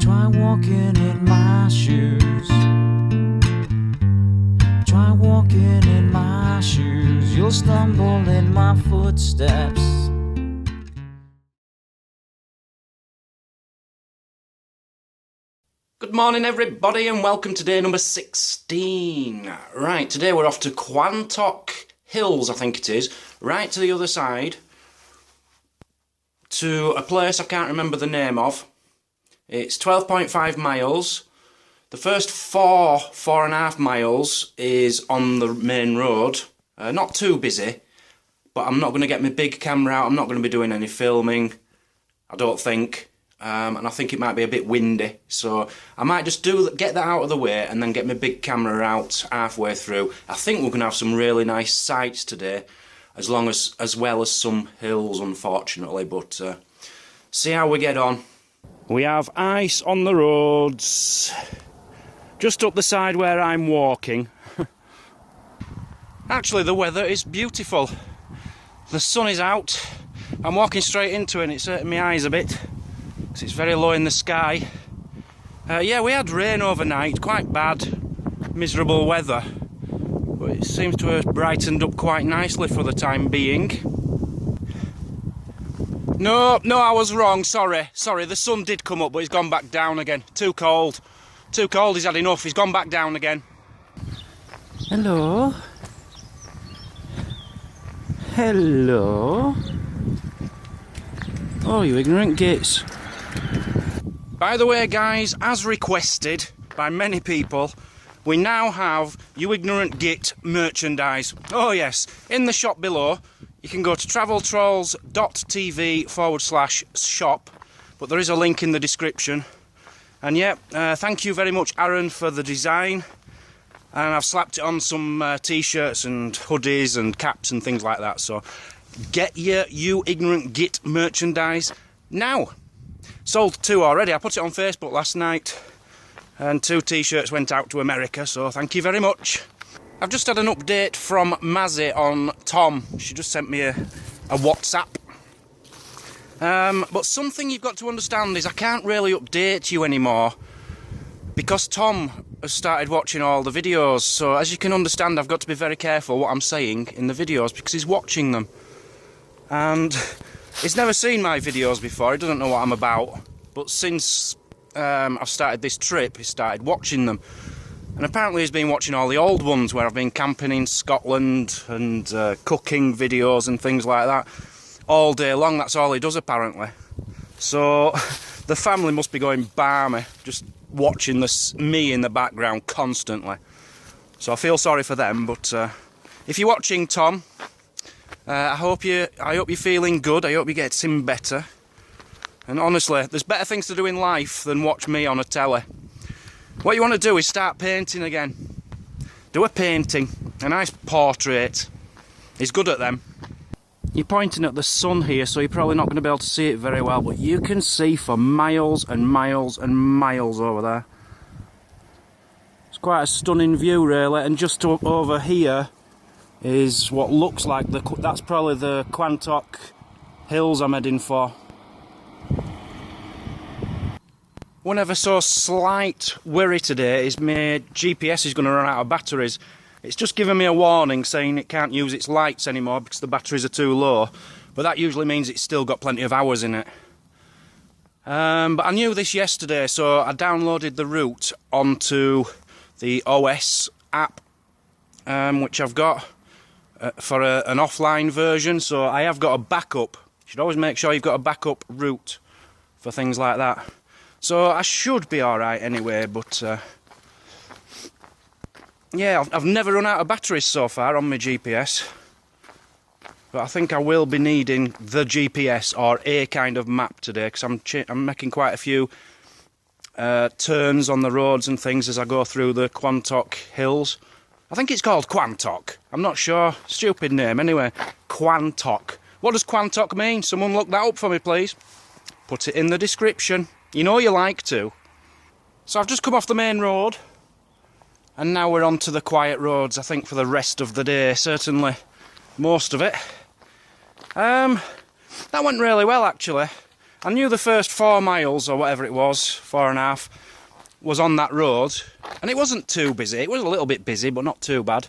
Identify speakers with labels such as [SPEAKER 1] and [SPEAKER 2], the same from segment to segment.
[SPEAKER 1] Try walking in my shoes. Try walking in my shoes. You'll stumble in my footsteps.
[SPEAKER 2] Good morning everybody and welcome to day number 16. Right, today we're off to Quantock Hills, I think it is, right to the other side, to a place I can't remember the name of. It's 12.5 miles. The first 4.5 miles is on the main road. Not too busy, but I'm not going to get my big camera out. I'm not going to be doing any filming, I don't think. And I think it might be a bit windy, so I might just get that out of the way and then get my big camera out halfway through. I think we're going to have some really nice sights today, as well as some hills, unfortunately, but see how we get on. We have ice on the roads, just up the side where I'm walking. Actually, the weather is beautiful. The sun is out. I'm walking straight into it and it's hurting my eyes a bit. It's very low in the sky. Yeah, we had rain overnight, quite bad, miserable weather, but it seems to have brightened up quite nicely for the time being. No, I was wrong, sorry, the sun did come up, but he's gone back down again. Too cold, he's had enough, he's gone back down again.
[SPEAKER 1] Hello? Hello? Oh, you ignorant gits.
[SPEAKER 2] By the way guys, as requested by many people, we now have You Ignorant Git merchandise. Oh yes, in the shop below, you can go to traveltrolls.tv/shop, but there is a link in the description. And yeah, thank you very much Aaron for the design. And I've slapped it on some t-shirts and hoodies and caps and things like that, so get your You Ignorant Git merchandise now. Sold 2 already. I put it on Facebook last night and 2 t-shirts went out to America, so thank you very much. I've just had an update from Mazzy on Tom. She just sent me a WhatsApp. But something you've got to understand is I can't really update you anymore because Tom has started watching all the videos, so as you can understand I've got to be very careful what I'm saying in the videos because he's watching them. And he's never seen my videos before, he doesn't know what I'm about, but since I've started this trip, he started watching them. And apparently he's been watching all the old ones where I've been camping in Scotland and cooking videos and things like that all day long. That's all he does apparently. So the family must be going balmy, just watching me in the background constantly. So I feel sorry for them, but if you're watching, Tom, I hope you're feeling good. I hope you're getting better. And honestly, there's better things to do in life than watch me on a telly. What you want to do is start painting again. Do a painting, a nice portrait. He's good at them. You're pointing at the sun here, so you're probably not going to be able to see it very well, but you can see for miles and miles and miles over there. It's quite a stunning view, really, and just over here is what looks like that's probably the Quantock Hills I'm heading for. One ever so slight worry today is my GPS is going to run out of batteries. It's just given me a warning saying it can't use its lights anymore because the batteries are too low, but that usually means it's still got plenty of hours in it. But I knew this yesterday, so I downloaded the route onto the OS app, which I've got for an offline version, so I have got a backup. You should always make sure you've got a backup route for things like that. So I should be alright anyway, but yeah, I've never run out of batteries so far on my GPS. But I think I will be needing the GPS or a kind of map today, because I'm making quite a few turns on the roads and things as I go through the Quantock Hills. I think it's called Quantock. I'm not sure. Stupid name. Anyway, Quantock. What does Quantock mean? Someone look that up for me, please. Put it in the description. You know you like to. So I've just come off the main road, and now we're on to the quiet roads, I think, for the rest of the day. Certainly most of it. That went really well, actually. I knew the first 4 miles, or whatever it was, 4.5, was on that road, and it wasn't too busy. It was a little bit busy, but not too bad.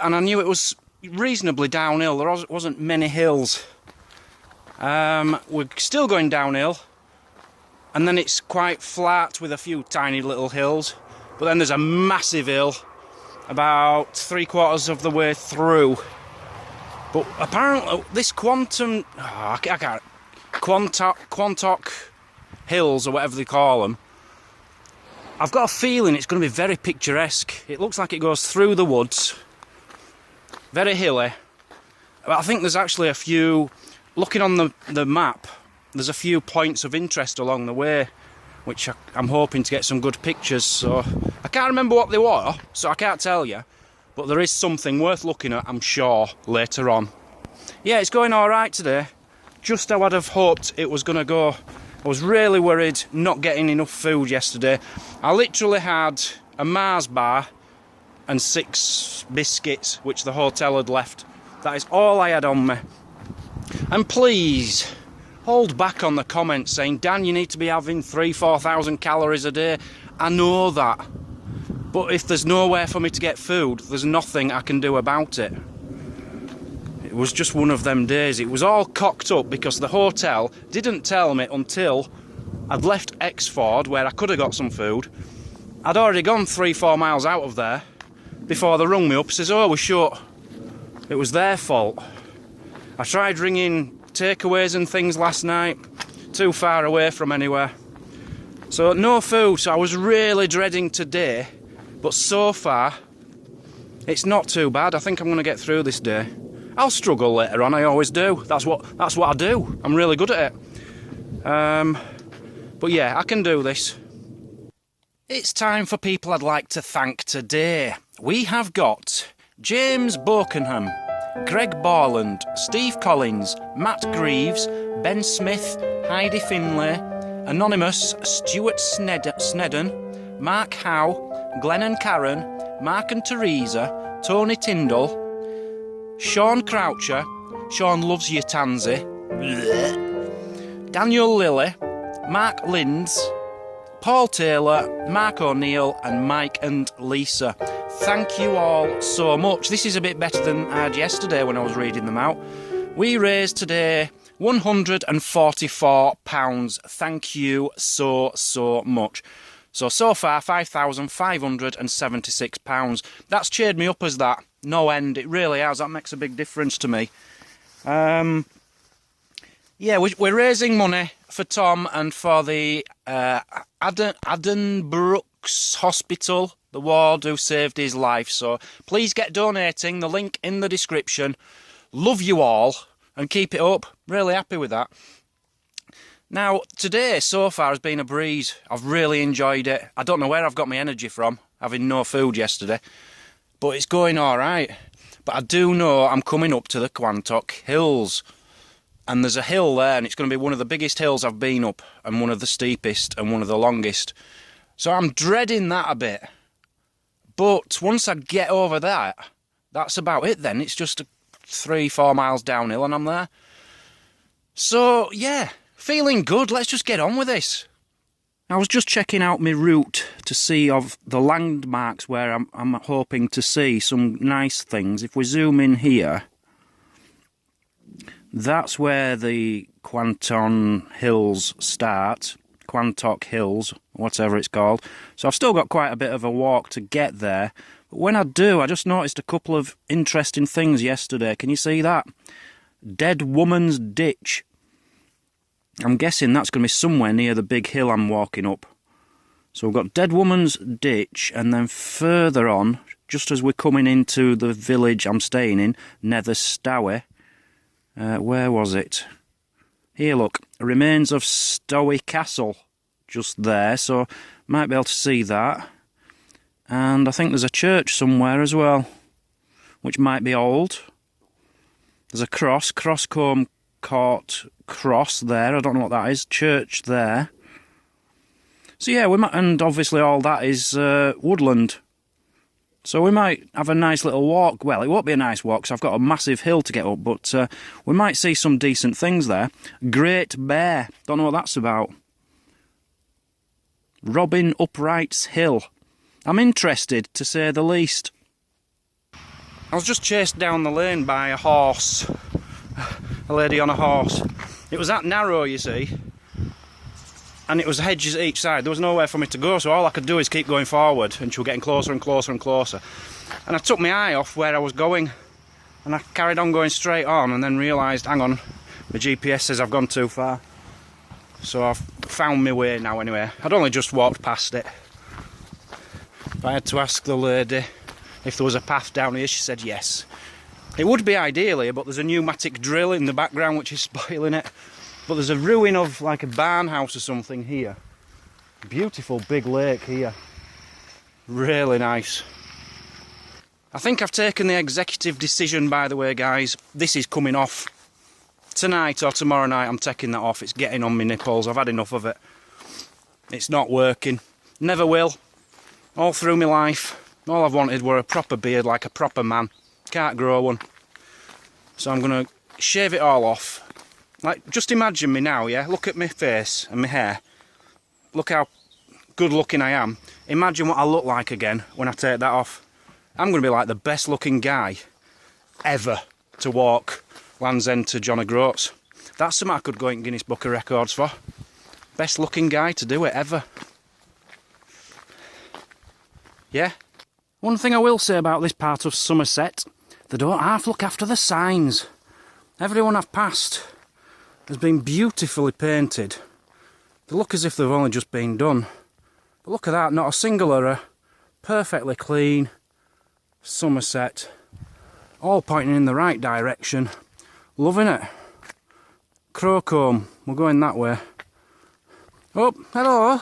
[SPEAKER 2] And I knew it was reasonably downhill. There wasn't many hills. We're still going downhill, and then it's quite flat with a few tiny little hills, but then there's a massive hill about 3/4 of the way through. But apparently this Quantock hills, or whatever they call them, I've got a feeling it's going to be very picturesque. It looks like it goes through the woods, very hilly, but I think there's actually a few, looking on the map, there's a few points of interest along the way, which I'm hoping to get some good pictures. So I can't remember what they were, so I can't tell you, but there is something worth looking at, I'm sure, later on. Yeah, it's going alright today, just how I'd have hoped it was going to go. I was really worried not getting enough food yesterday. I literally had a Mars bar and 6 biscuits, which the hotel had left. That is all I had on me. And please, hold back on the comments saying, Dan, you need to be having 3,000-4,000 calories a day. I know that. But if there's nowhere for me to get food, there's nothing I can do about it. It was just one of them days. It was all cocked up because the hotel didn't tell me until I'd left Exford, where I could have got some food. I'd already gone 3-4 miles out of there before they rung me up and says, oh, we're short. It was their fault. I tried ringing takeaways and things last night, too far away from anywhere. So no food, so I was really dreading today, but so far it's not too bad. I think I'm going to get through this day. I'll struggle later on, I always do. That's what I do. I'm really good at it. But yeah, I can do this. It's time for people I'd like to thank today. We have got James Bokenham, Greg Borland, Steve Collins, Matt Greaves, Ben Smith, Heidi Finlay, Anonymous, Stuart Snedden, Mark Howe, Glenn and Karen, Mark and Teresa, Tony Tyndall, Sean Croucher, Sean loves you Tansy, Daniel Lilly, Mark Linds, Paul Taylor, Mark O'Neill and Mike and Lisa. Thank you all so much. This is a bit better than I had yesterday when I was reading them out. We raised today £144. Thank you so much. So far, £5,576. That's cheered me up as that. No end. It really has. That makes a big difference to me. Yeah, we're raising money for Tom and for the Addenbrooke's Hospital, the ward who saved his life. So please get donating. The link in the description. Love you all and keep it up. Really happy with that. Now, today so far has been a breeze. I've really enjoyed it. I don't know where I've got my energy from, having no food yesterday. But it's going alright. But I do know I'm coming up to the Quantock Hills. And there's a hill there, and it's going to be one of the biggest hills I've been up, and one of the steepest, and one of the longest. So I'm dreading that a bit. But once I get over that, that's about it then. It's just 3-4 miles downhill, and I'm there. So, yeah, feeling good. Let's just get on with this. I was just checking out my route to see of the landmarks where I'm hoping to see some nice things. If we zoom in here, that's where the Quantock Hills start. Quantock Hills, whatever it's called. So I've still got quite a bit of a walk to get there. But when I do, I just noticed a couple of interesting things yesterday. Can you see that? Dead Woman's Ditch. I'm guessing that's going to be somewhere near the big hill I'm walking up. So we've got Dead Woman's Ditch, and then further on, just as we're coming into the village I'm staying in, Nether Stowey. Where was it? Here, look. Remains of Stowey Castle. Just there, so might be able to see that. And I think there's a church somewhere as well, which might be old. There's a cross, Crosscombe Court Cross there. I don't know what that is. Church there. So yeah, we might, and obviously all that is woodland. So we might have a nice little walk. Well, it won't be a nice walk because I've got a massive hill to get up, but we might see some decent things there. Great Bear. Don't know what that's about. Robin Upright's Hill. I'm interested, to say the least. I was just chased down the lane by a horse. A lady on a horse. It was that narrow, you see. And it was hedges at each side. There was nowhere for me to go, so all I could do is keep going forward, and she was getting closer and closer and closer. And I took my eye off where I was going, and I carried on going straight on, and then realised, hang on, my GPS says I've gone too far. So I've found my way now anyway. I'd only just walked past it. But I had to ask the lady if there was a path down here. She said yes. It would be ideally, but there's a pneumatic drill in the background which is spoiling it. But there's a ruin of like a barn house or something here. Beautiful big lake here. Really nice. I think I've taken the executive decision, by the way, guys. This is coming off. Tonight or tomorrow night I'm taking that off. It's getting on my nipples. I've had enough of it. It's not working. Never will. All through my life. All I've wanted were a proper beard like a proper man. Can't grow one. So I'm going to shave it all off. Like, just imagine me now, yeah? Look at my face and my hair. Look how good looking I am. Imagine what I look like again when I take that off. I'm going to be like the best looking guy ever to walk Land's End to John Groats. That's something I could go in Guinness Book of Records for. Best looking guy to do it ever. Yeah? One thing I will say about this part of Somerset, they don't half look after the signs. Everyone I've passed has been beautifully painted. They look as if they've only just been done. But look at that, not a single error. Perfectly clean. Somerset. All pointing in the right direction. Loving it. Crowcombe. We're going that way. Oh, hello.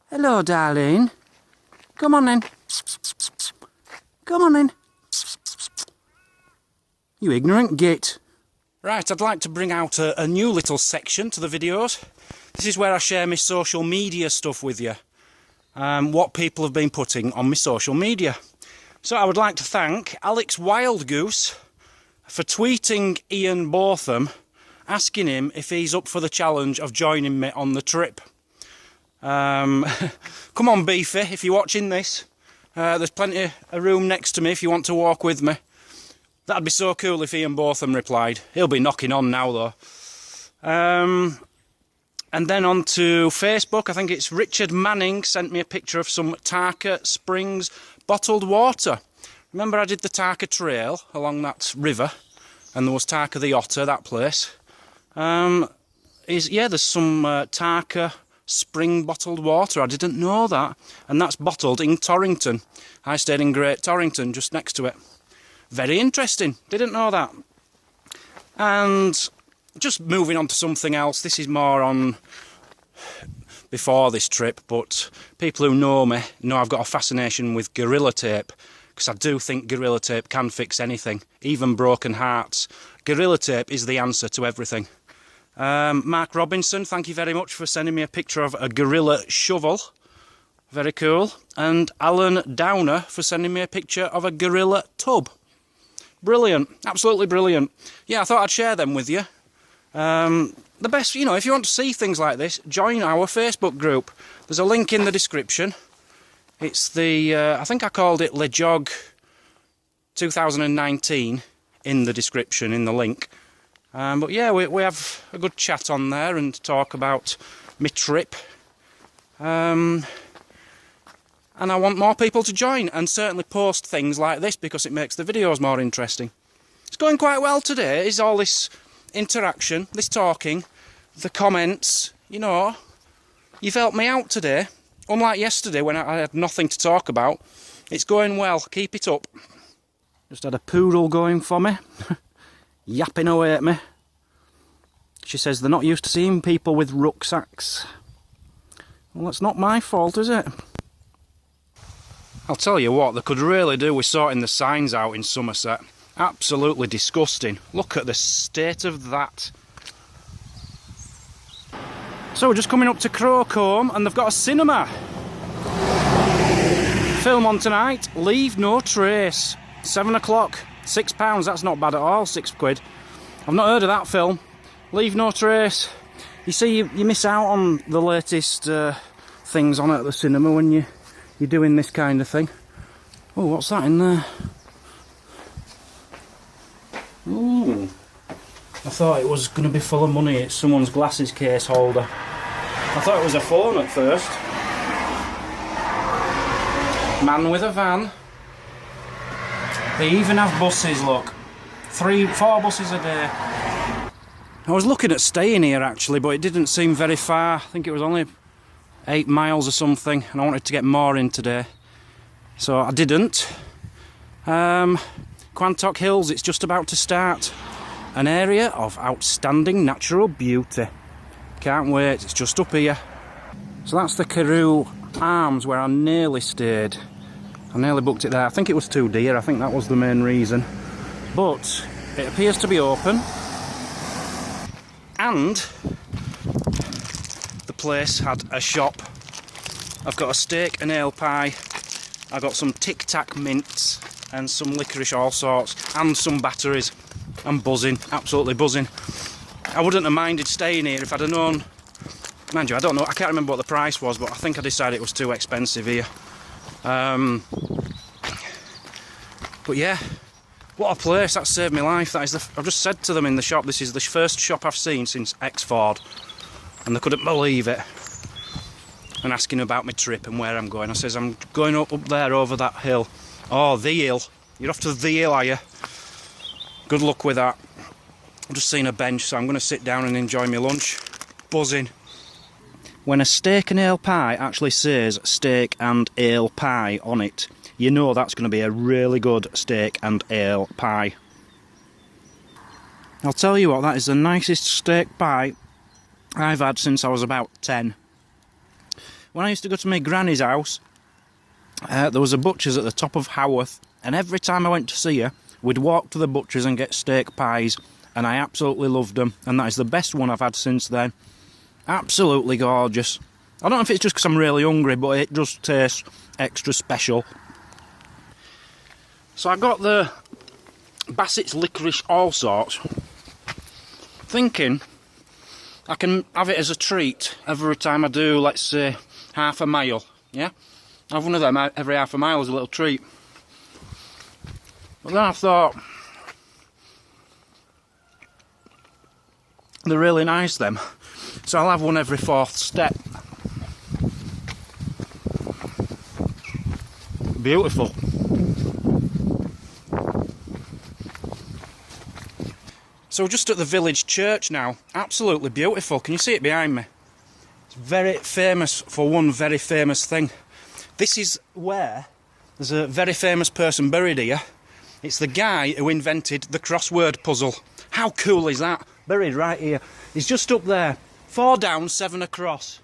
[SPEAKER 2] Hello, darling. Come on then. Come on then. You ignorant git. Right, I'd like to bring out a new little section to the videos. This is where I share my social media stuff with you. What people have been putting on my social media. So I would like to thank Alex Wildgoose for tweeting Ian Botham, asking him if he's up for the challenge of joining me on the trip. Come on, Beefy, if you're watching this. There's plenty of room next to me if you want to walk with me. That'd be so cool if Ian Botham replied. He'll be knocking on now, though. And then on to Facebook, I think it's Richard Manning sent me a picture of some Tarka Springs bottled water. Remember I did the Tarka Trail along that river, and there was Tarka the Otter, that place. There's some Tarka Spring bottled water. I didn't know that. And that's bottled in Torrington. I stayed in Great Torrington, just next to it. Very interesting. Didn't know that. And just moving on to something else. This is more on before this trip, but people who know me know I've got a fascination with Gorilla Tape, because I do think Gorilla Tape can fix anything, even broken hearts. Gorilla Tape is the answer to everything. Mark Robinson, thank you very much for sending me a picture of a gorilla shovel. Very cool. And Alan Downer for sending me a picture of a gorilla tub. Brilliant. Absolutely brilliant. Yeah, I thought I'd share them with you. The best, you know, if you want to see things like this, join our Facebook group. There's a link in the description. It's the, I think I called it Le Jog 2019 in the description, in the link. But yeah, we have a good chat on there and talk about my trip. And I want more people to join and certainly post things like this because it makes the videos more interesting. It's going quite well today, is all this interaction, this talking, the comments, you know. You've helped me out today. Unlike yesterday when I had nothing to talk about. It's going well, keep it up. Just had a poodle going for me. Yapping away at me. She says they're not used to seeing people with rucksacks. Well, that's not my fault, is it? I'll tell you what, they could really do with sorting the signs out in Somerset. Absolutely disgusting. Look at the state of that. So we're just coming up to Crowcombe and they've got a cinema. film on tonight, Leave No Trace. 7 o'clock, £6, that's not bad at all, £6. I've not heard of that film. Leave No Trace. You see, you miss out on the latest things on at the cinema when you're doing this kind of thing. Oh, what's that in there? Ooh. I thought it was going to be full of money. It's someone's glasses case holder. I thought it was a phone at first. Man with a van. They even have buses, look. 4 buses a day. I was looking at staying here actually, but it didn't seem very far. I think it was only 8 miles or something, and I wanted to get more in today. So I didn't. Quantock Hills, it's just about to start. An area of outstanding natural beauty. Can't wait, it's just up here. So that's the Carew Arms where I nearly stayed. I nearly booked it there. I think it was too dear, I think that was the main reason. But it appears to be open. And the place had a shop. I've got a steak and ale pie. I got some Tic Tac mints and some licorice all sorts and some batteries. I'm buzzing, absolutely buzzing. I wouldn't have minded staying here if I'd have known. Mind you, I don't know, I can't remember what the price was, but I think I decided it was too expensive here. But yeah, what a place, that saved my life. That is I've just said to them in the shop, this is the first shop I've seen since Exford, and they couldn't believe it. And asking about my trip and where I'm going. I says, I'm going up there over that hill. Oh, the hill. You're off to the hill, are you? Good luck with that. I've just seen a bench, so I'm going to sit down and enjoy my lunch. Buzzing. When a steak and ale pie actually says steak and ale pie on it, you know that's going to be a really good steak and ale pie. I'll tell you what, that is the nicest steak pie I've had since I was about 10. When I used to go to my granny's house, there was a butcher's at the top of Haworth, and every time I went to see her, we'd walk to the butcher's and get steak pies, and I absolutely loved them, and that is the best one I've had since then. Absolutely gorgeous. I don't know if it's just because I'm really hungry, but it just tastes extra special. So I got the Bassett's licorice all sorts, thinking I can have it as a treat every time I do, let's say, half a mile, yeah? I have one of them every half a mile as a little treat. But then I thought, they're really nice, them. So I'll have one every 4th step. Beautiful. So we're just at the village church now. Absolutely beautiful. Can you see it behind me? It's very famous for one very famous thing. This is where there's a very famous person buried here. It's the guy who invented the crossword puzzle. How cool is that? Buried right here. He's just up there. 4 down, 7 across.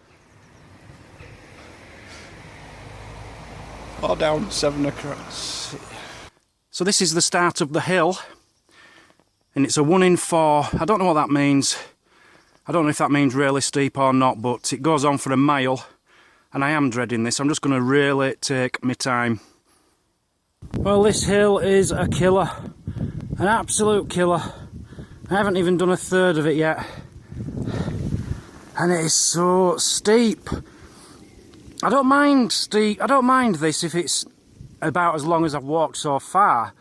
[SPEAKER 2] 4 down, 7 across. So this is the start of the hill. And it's a 1 in 4. I don't know what that means. I don't know if that means really steep or not, but it goes on for a mile. And I am dreading this. I'm just going to really take my time. Well, this hill is a killer. An absolute killer. I haven't even done a third of it yet. And it is so steep. I don't mind steep. I don't mind this if it's about as long as I've walked so far.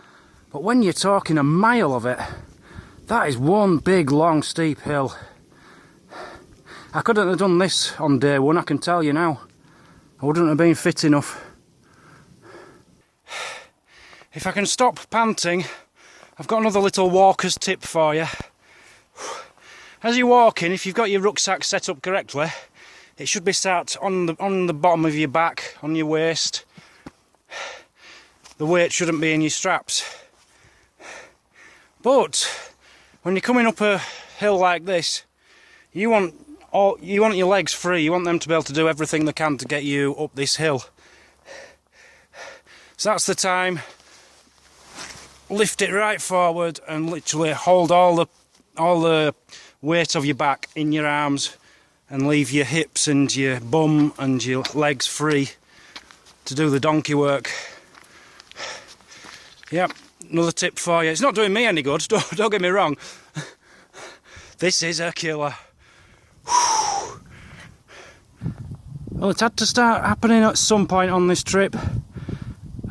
[SPEAKER 2] But when you're talking a mile of it, that is one big, long, steep hill. I couldn't have done this on day 1, I can tell you now. I wouldn't have been fit enough. If I can stop panting, I've got another little walker's tip for you. As you're walking, if you've got your rucksack set up correctly, it should be sat on the bottom of your back, on your waist. The weight shouldn't be in your straps. But when you're coming up a hill like this, you want your legs free. You want them to be able to do everything they can to get you up this hill. So that's the time. Lift it right forward and literally hold all the weight of your back in your arms and leave your hips and your bum and your legs free. to do the donkey work. Yep, another tip for you. It's not doing me any good, don't get me wrong. This is a killer. Well, it's had to start happening at some point on this trip.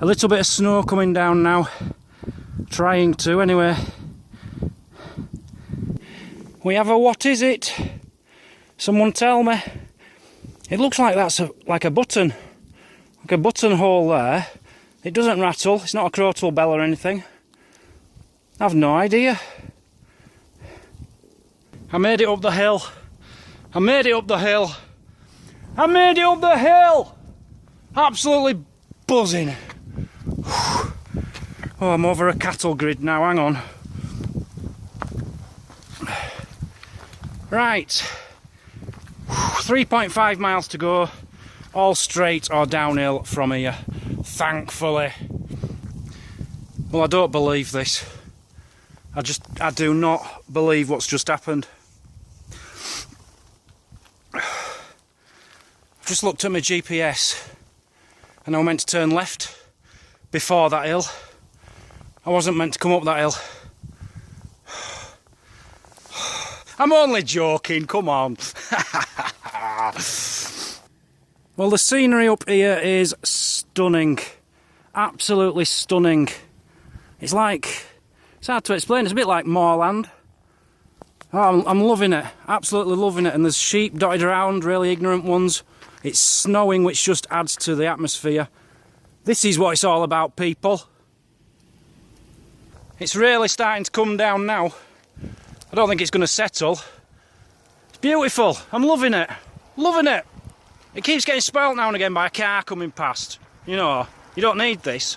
[SPEAKER 2] A little bit of snow coming down now. Trying to, anyway. We have a, what is it? Someone tell me. It looks like that's like a button. Like a buttonhole there. It doesn't rattle, it's not a crotal bell or anything. I've no idea. I made it up the hill. I made it up the hill. I made it up the hill! Absolutely buzzing. Oh, I'm over a cattle grid now, hang on. Right. 3.5 miles to go. All straight or downhill from here. Thankfully. Well, I don't believe this. I do not believe what's just happened. I've just looked at my GPS and I was meant to turn left before that hill. I wasn't meant to come up that hill. I'm only joking, come on. Well, the scenery up here is stunning. Absolutely stunning. It's hard to explain, it's a bit like moorland. Oh, I'm loving it, absolutely loving it. And there's sheep dotted around, really ignorant ones. It's snowing, which just adds to the atmosphere. This is what it's all about, people. It's really starting to come down now. I don't think it's going to settle. It's beautiful, I'm loving it. Loving it. It keeps getting spoilt now and again by a car coming past. You know, you don't need this.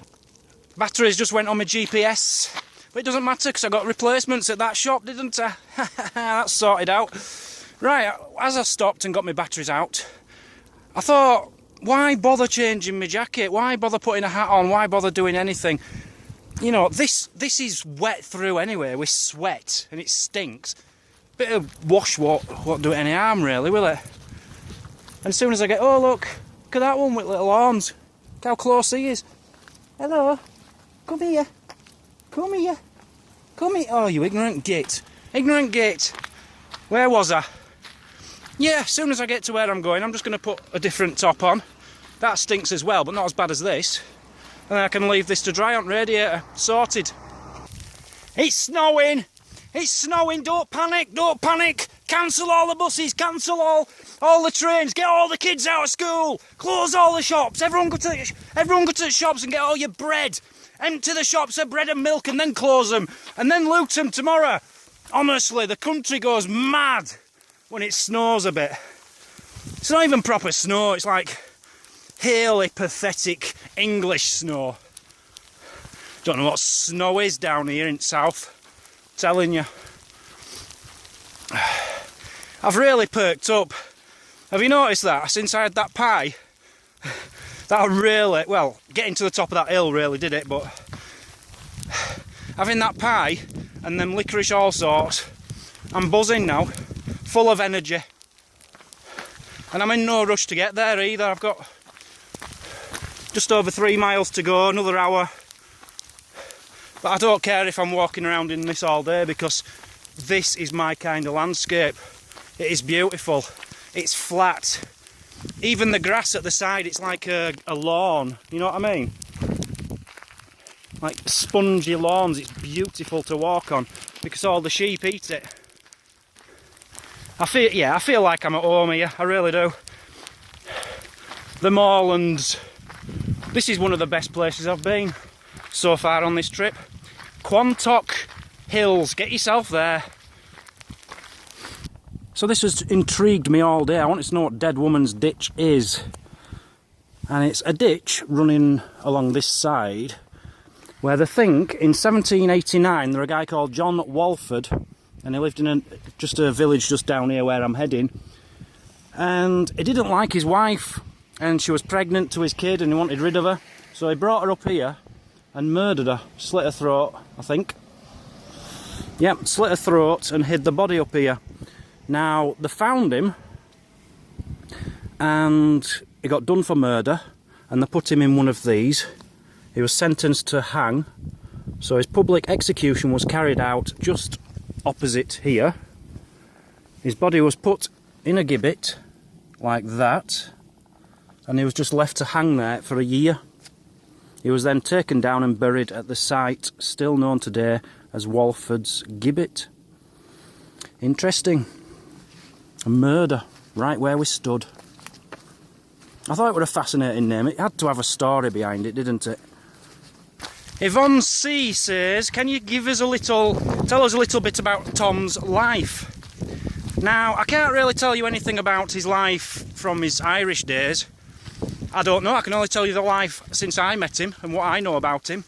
[SPEAKER 2] Batteries just went on my GPS. But it doesn't matter because I got replacements at that shop, didn't I? That's sorted out. Right, as I stopped and got my batteries out, I thought, why bother changing my jacket? Why bother putting a hat on? Why bother doing anything? You know, this is wet through anyway with sweat and it stinks. Bit of wash won't do it any harm really, will it? And as soon as I get, oh look at that one with little horns. Look how close he is. Hello, come here. Come here. Come here. Oh, you ignorant git. Ignorant git. Where was I? Yeah, as soon as I get to where I'm going, I'm just going to put a different top on. That stinks as well, but not as bad as this. And then I can leave this to dry on radiator. Sorted. It's snowing. It's snowing. Don't panic. Don't panic. Cancel all the buses. Cancel all the trains. Get all the kids out of school. Close all the shops. Everyone go to the shops and get all your bread. Empty the shops of bread and milk and then close them. And then loot them tomorrow. Honestly, the country goes mad when it snows a bit. It's not even proper snow. It's like really pathetic English snow. Don't know what snow is down here in south. I'm telling you. I've really perked up. Have you noticed that since I had that pie? That really, well, getting to the top of that hill really did it, but having that pie and them licorice all sorts, I'm buzzing now, full of energy. And I'm in no rush to get there either. I've got just over 3 miles to go, another hour. But I don't care if I'm walking around in this all day because this is my kind of landscape. It is beautiful. It's flat. Even the grass at the side, it's like a lawn. You know what I mean? Like spongy lawns. It's beautiful to walk on because all the sheep eat it. I feel like I'm at home here. I really do. The moorlands. This is one of the best places I've been so far on this trip. Quantock Hills. Get yourself there. So this has intrigued me all day. I wanted to know what Dead Woman's Ditch is. And it's a ditch running along this side where they think in 1789 there was a guy called John Walford and he lived in just a village just down here where I'm heading. And he didn't like his wife and she was pregnant to his kid and he wanted rid of her. So he brought her up here and murdered her, slit her throat, I think. Yep, slit her throat and hid the body up here. Now, they found him and he got done for murder and they put him in one of these. He was sentenced to hang, so his public execution was carried out just opposite here. His body was put in a gibbet like that, and he was just left to hang there for a year. He was then taken down and buried at the site still known today as Walford's Gibbet. Interesting. A murder right where we stood. I thought it was a fascinating name. It had to have a story behind it, didn't it? Yvonne C says, can you tell us a little bit about Tom's life? Now, I can't really tell you anything about his life from his Irish days. I don't know, I can only tell you the life since I met him and what I know about him.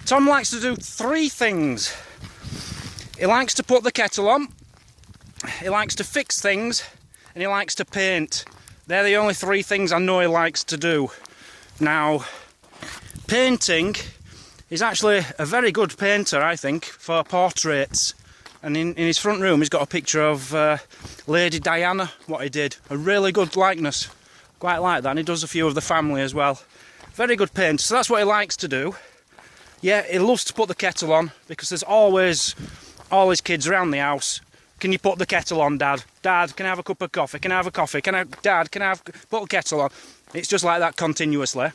[SPEAKER 2] Tom likes to do 3 things. He likes to put the kettle on, he likes to fix things, and he likes to paint. They're the only 3 things I know he likes to do. Now, painting, he's actually a very good painter, I think, for portraits. And in his front room he's got a picture of Lady Diana, what he did. A really good likeness. Quite like that, and he does a few of the family as well. Very good painter, so that's what he likes to do. Yeah, he loves to put the kettle on, because there's always all his kids around the house. Can you put the kettle on, Dad? Dad, can I have a cup of coffee? Can I have a coffee? Dad, can I put the kettle on? It's just like that continuously.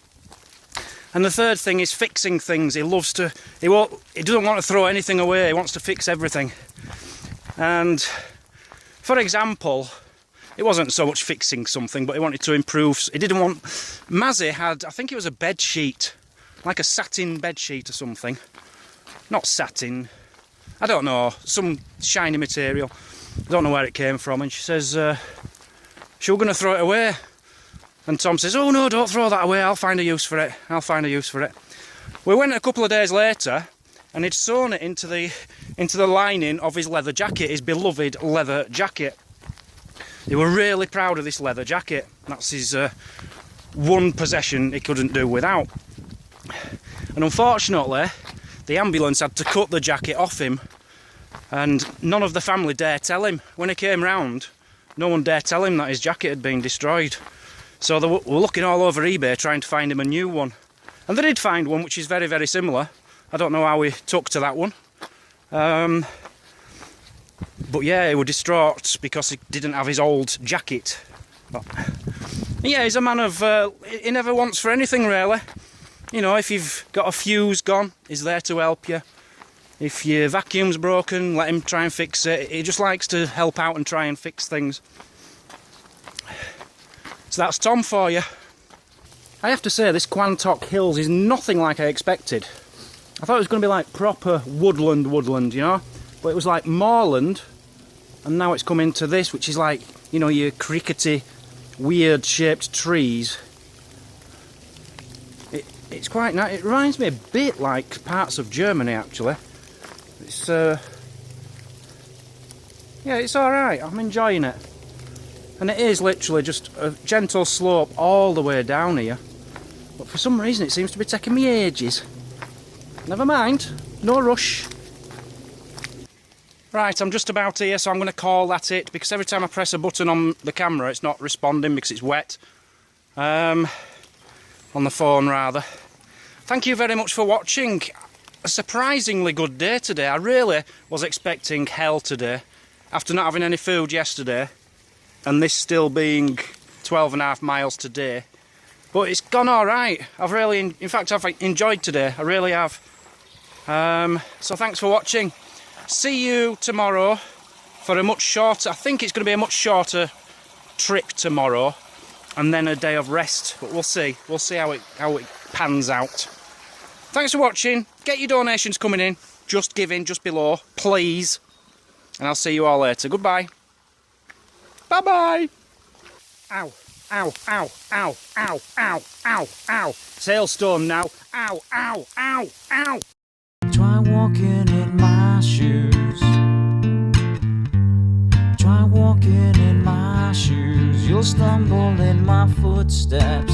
[SPEAKER 2] And the third thing is fixing things. He loves to, he doesn't want to throw anything away, he wants to fix everything. And for example, it wasn't so much fixing something, but he wanted to improve. He didn't want, Mazzy had, I think it was a bed sheet, like a satin bed sheet or something. Not satin, I don't know, some shiny material. I don't know where it came from. And she says, she was going to throw it away. And Tom says, oh no, don't throw that away, I'll find a use for it. I'll find a use for it. We went a couple of days later, and he'd sewn it into the lining of his leather jacket, his beloved leather jacket. They were really proud of this leather jacket. That's his one possession he couldn't do without. And unfortunately, the ambulance had to cut the jacket off him, and none of the family dare tell him. When he came round, no one dare tell him that his jacket had been destroyed. So they were looking all over eBay trying to find him a new one. And they did find one which is very, very similar. I don't know how he took to that one. But yeah, he was distraught because he didn't have his old jacket. But yeah, he's a man of, he never wants for anything really. You know, if you've got a fuse gone, he's there to help you. If your vacuum's broken, let him try and fix it. He just likes to help out and try and fix things. So that's Tom for you. I have to say, this Quantock Hills is nothing like I expected. I thought it was going to be like proper woodland, you know? But it was like moorland, and now it's come into this, which is like, you know, your crickety, weird shaped trees. It's quite nice. It reminds me a bit like parts of Germany, actually. It's, yeah, it's alright. I'm enjoying it. And it is literally just a gentle slope all the way down here. But for some reason it seems to be taking me ages. Never mind, no rush. Right, I'm just about here, so I'm going to call that it, because every time I press a button on the camera it's not responding because it's wet. On the phone rather. Thank you very much for watching. A surprisingly good day today. I really was expecting hell today after not having any food yesterday, and this still being 12.5 miles today. But it's gone alright. I've really, in fact I've enjoyed today, I really have. So thanks for watching. See you tomorrow for a much shorter, I think it's going to be a much shorter trip tomorrow, and then a day of rest, but we'll see how it pans out. Thanks for watching. Get your donations coming in, just giving just below, please, and I'll see you all later. Goodbye. Bye bye. Ow, ow, ow, ow, ow, ow, ow, ow. Sailstone now. Ow, ow, ow, ow.
[SPEAKER 1] Try walking in my shoes. Try walking in my shoes. You'll stumble in my footsteps.